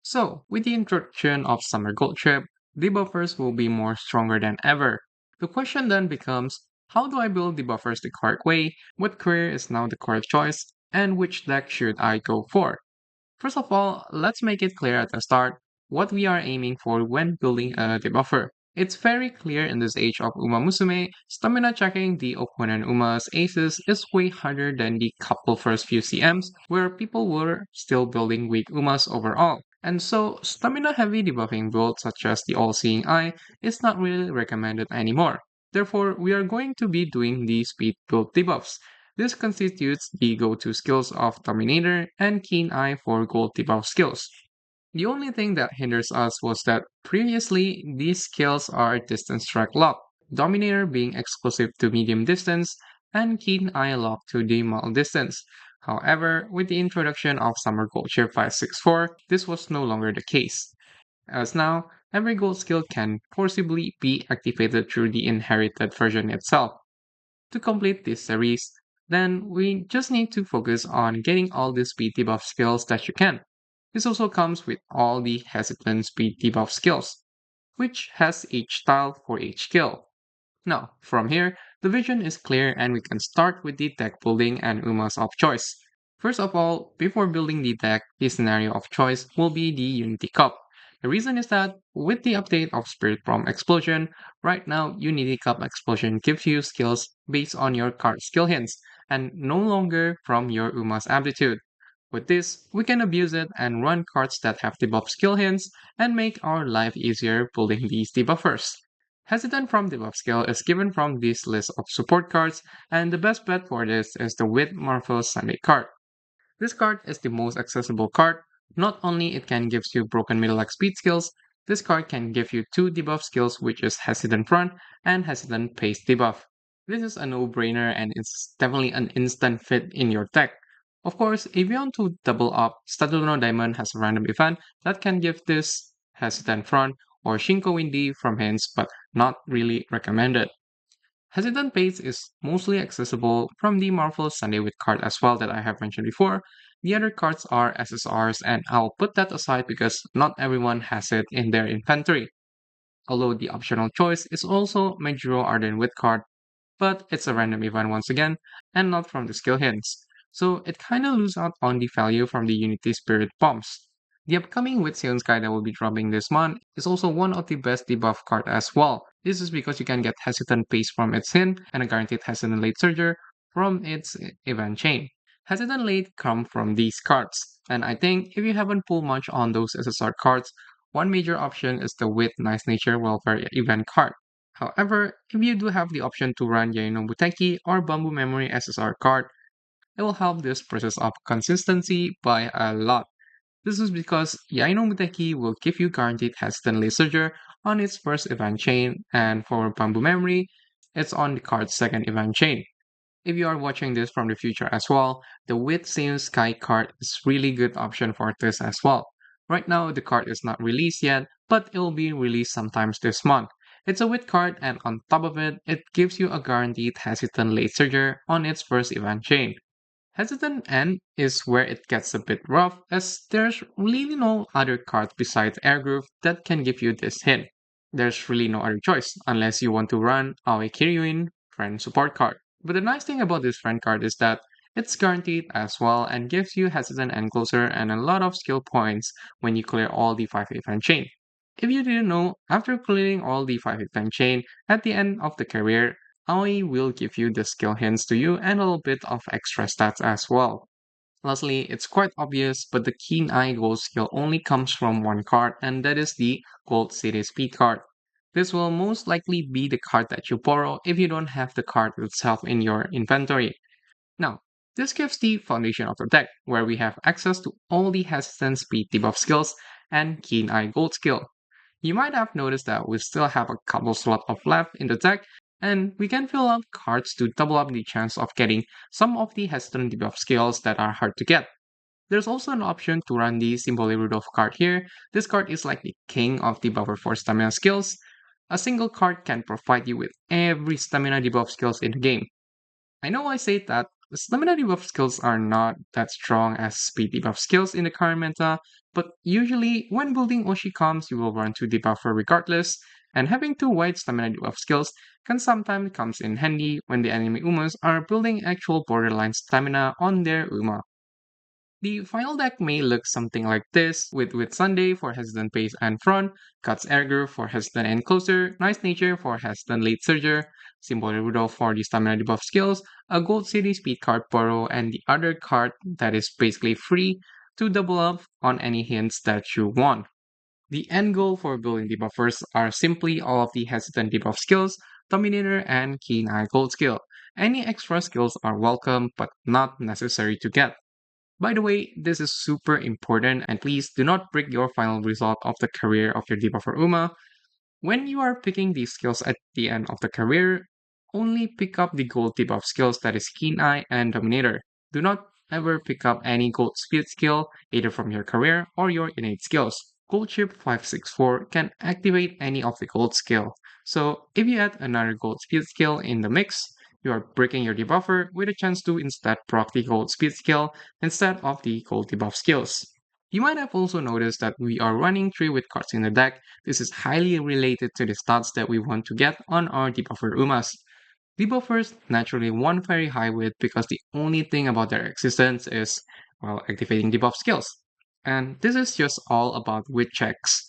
So, with the introduction of Summer Goldship, debuffers will be more stronger than ever. The question then becomes, how do I build debuffers the correct way? What career is now the correct choice? And which deck should I go for? First of all, let's make it clear at the start what we are aiming for when building a debuffer. It's very clear in this age of umamusume, stamina checking the opponent uma's aces is way harder than the couple first few CMs, where people were still building weak umas overall. And so, stamina heavy debuffing builds such as the all-seeing eye is not really recommended anymore. Therefore, we are going to be doing the speed build debuffs. This constitutes the go-to skills of Dominator and Keen Eye for gold debuff skills. The only thing that hinders us was that previously these skills are distance strike locked, Dominator being exclusive to medium distance and Keen Eye locked to the middle distance. However, with the introduction of Summer Gold Ship 564, this was no longer the case, as now every gold skill can forcibly be activated through the inherited version itself. To complete this series, then we just need to focus on getting all the speed debuff skills that you can. This also comes with all the hesitant speed debuff skills, which has each style for each skill. Now, from here, the vision is clear and we can start with the deck building and Umas of choice. First of all, before building the deck, the scenario of choice will be the Unity Cup. The reason is that with the update of Spirit Bomb Explosion, right now Unity Cup Explosion gives you skills based on your card skill hints and no longer from your Uma's aptitude. With this, we can abuse it and run cards that have debuff skill hints and make our life easier building these debuffers. Hesitant from debuff skill is given from this list of support cards, and the best bet for this is the With Marvel's Sunday card. This card is the most accessible card. Not only it can give you broken middle like speed skills, this card can give you two debuff skills which is Hesitant Front and Hesitant Pace debuff. This is a no-brainer and it's definitely an instant fit in your deck. Of course, if you want to double up, Statuno Diamond has a random event that can give this Hesitant Front or Shinko Windy from hints, but not really recommended. Hesitant Pace is mostly accessible from the Marvel Sunday with card as well that I have mentioned before. The other cards are SSRs, and I'll put that aside because not everyone has it in their inventory. Although the optional choice is also Majuro Arden with card, but it's a random event once again, and not from the skill hints. So it kinda loses out on the value from the Unity Spirit bombs. The upcoming Witsion Sky that will be dropping this month is also one of the best debuff card as well. This is because you can get Hesitant Pace from its hint and a guaranteed Hesitant Late Surger from its event chain. Hesitant Late come from these cards, and I think if you haven't pulled much on those SSR cards, one major option is the With Nice Nature Welfare event card. However, if you do have the option to run Yaino Buteki or Bamboo Memory SSR card, it will help this process of consistency by a lot. This is because Yaino Buteki will give you guaranteed Hesitant Laserger on its first event chain, and for Bamboo Memory, it's on the card's second event chain. If you are watching this from the future as well, the With Same Sky card is really good option for this as well. Right now, the card is not released yet, but it will be released sometimes this month. It's a Wit card, and on top of it, it gives you a guaranteed Hesitant Late Surger on its first event chain. Hesitant End is where it gets a bit rough, as there's really no other card besides Airgroove that can give you this hint. There's really no other choice, unless you want to run Aoi Kiryuin friend support card. But the nice thing about this friend card is that it's guaranteed as well and gives you Hesitant End Closer and a lot of skill points when you clear all the 5 event chain. If you didn't know, after clearing all the 5 event chain, at the end of the career, Aoi will give you the skill hints to you and a little bit of extra stats as well. Lastly, it's quite obvious, but the Keen Eye Gold skill only comes from one card, and that is the Gold City Speed card. This will most likely be the card that you borrow if you don't have the card itself in your inventory. Now, this gives the foundation of the deck, where we have access to all the Hesitant Speed debuff skills and Keen Eye Gold skill. You might have noticed that we still have a couple slot of left in the deck, and we can fill out cards to double up the chance of getting some of the Hesitant debuff skills that are hard to get. There's also an option to run the Symbole Rudolph card here. This card is like the king of Debuffer for stamina skills. A single card can provide you with every stamina debuff skills in the game. I know I say that stamina debuff skills are not that strong as speed debuff skills in the current meta, But usually, when building Oshi comes, you will run to Debuffer regardless, and having two wide stamina debuff skills can sometimes comes in handy when the enemy Umas are building actual borderline stamina on their Uma. The final deck may look something like this, with Sunday for hesitant pace and front, Cuts Erger for hesitant and closer, Nice Nature for hesitant late surger, Symbol Rudolph for the stamina debuff skills, a Gold City speed card borrow, and the other card that is basically free to double up on any hints that you want. The end goal for building debuffers are simply all of the hesitant debuff skills, Dominator, and Keen Eye Gold skill. Any extra skills are welcome but not necessary to get. By the way, this is super important and please do not break your final result of the career of your debuffer Uma. When you are picking these skills at the end of the career, only pick up the gold debuff skills that is Keen Eye and Dominator. Do not ever pick up any gold speed skill either from your career or your innate skills. Goldship 564 can activate any of the gold skill. So if you add another gold speed skill in the mix, you are breaking your debuffer with a chance to instead proc the gold speed skill instead of the gold debuff skills. You might have also noticed that we are running 3 with cards in the deck. This is highly related to the stats that we want to get on our debuffer Umas. Debuffers naturally want very high width because the only thing about their existence is, well, activating debuff skills. And this is just all about width checks.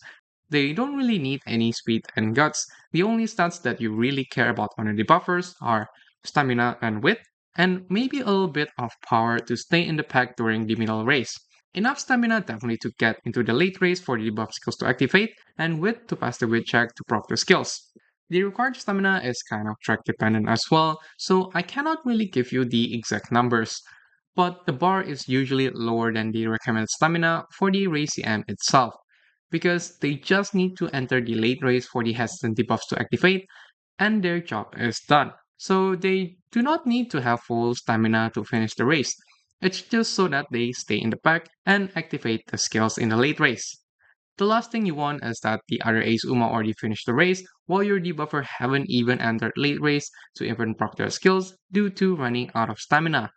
They don't really need any speed and guts. The only stats that you really care about on the debuffers are stamina and width, and maybe a little bit of power to stay in the pack during the middle race. Enough stamina definitely to get into the late race for the debuff skills to activate, and width to pass the width check to proc the skills. The required stamina is kind of track dependent as well, so I cannot really give you the exact numbers. But the bar is usually lower than the recommended stamina for the race CM itself, because they just need to enter the late race for the hesitant debuffs to activate, and their job is done. So they do not need to have full stamina to finish the race. It's just so that they stay in the pack and activate the skills in the late race. The last thing you want is that the other Ace Uma already finished the race while your debuffer haven't even entered late race to even proc their skills due to running out of stamina.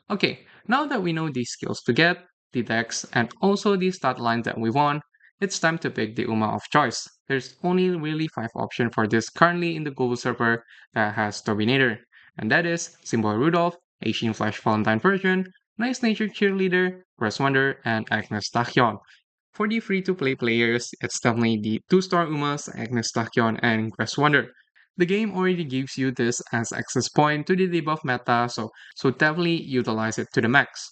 Okay, now that we know these skills to get, the decks, and also the stat lines that we want, it's time to pick the Uma of choice. There's only really 5 options for this currently in the global server that has Dominator, and that is Symbol Rudolph, Asian Flash Valentine version, Nice Nature Cheerleader, Grass Wonder, and Agnes Tachyon. For the free-to-play players, it's definitely the 2-star Umas, Agnes Tachyon, and Grass Wonder. The game already gives you this as access point to the debuff meta, so definitely utilize it to the max.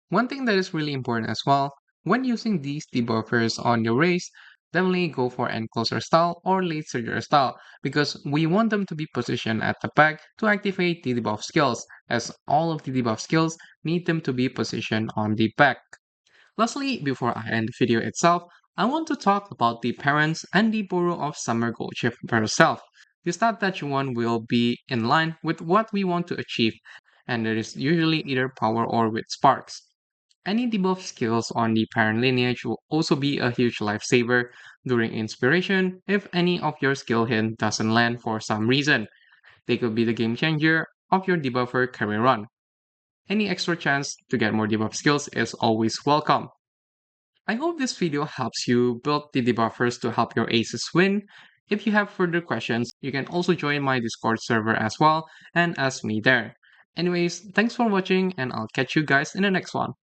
One thing that is really important as well, when using these debuffers on your race, definitely go for encloser style or late surger style because we want them to be positioned at the back to activate the debuff skills, as all of the debuff skills need them to be positioned on the back. Lastly, before I end the video itself, I want to talk about the parents and the borrow of summer goldship herself. The stat that you want will be in line with what we want to achieve, and it is usually either power or with sparks. Any debuff skills on the parent lineage will also be a huge lifesaver during inspiration if any of your skill hint doesn't land for some reason. They could be the game changer of your debuffer career run. Any extra chance to get more debuff skills is always welcome. I hope this video helps you build the debuffers to help your aces win. If you have further questions, you can also join my Discord server as well and ask me there. Anyways, thanks for watching and I'll catch you guys in the next one.